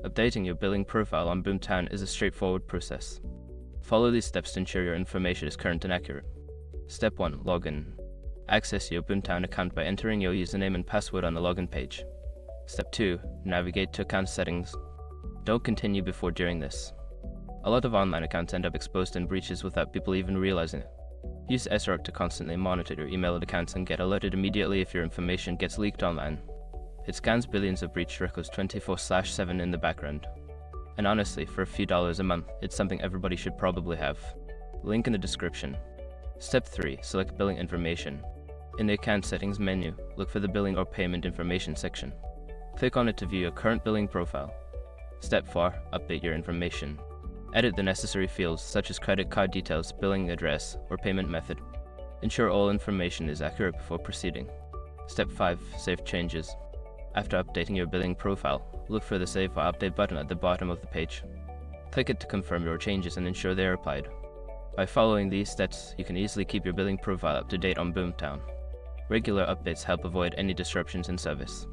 Updating your billing profile on BoomTown is a straightforward process. Follow these steps to ensure your information is current and accurate. Step 1. Login. Access your BoomTown account by entering your username and password on the login page. Step 2. Navigate to account settings. Don't continue before doing this. A lot of online accounts end up exposed in breaches without people even realizing it. Use SROC to constantly monitor your emailed accounts and get alerted immediately if your information gets leaked online. It scans billions of breach records 24/7 in the background. And honestly, for a few dollars a month, it's something everybody should probably have. Link in the description. Step 3. Select billing information. In the account settings menu, look for the billing or payment information section. Click on it to view your current billing profile. Step 4. Update your information. Edit the necessary fields such as credit card details, billing address, or payment method. Ensure all information is accurate before proceeding. Step 5. Save changes. After updating your billing profile, look for the Save or Update button at the bottom of the page. Click it to confirm your changes and ensure they are applied. By following these steps, you can easily keep your billing profile up to date on BoomTown. Regular updates help avoid any disruptions in service.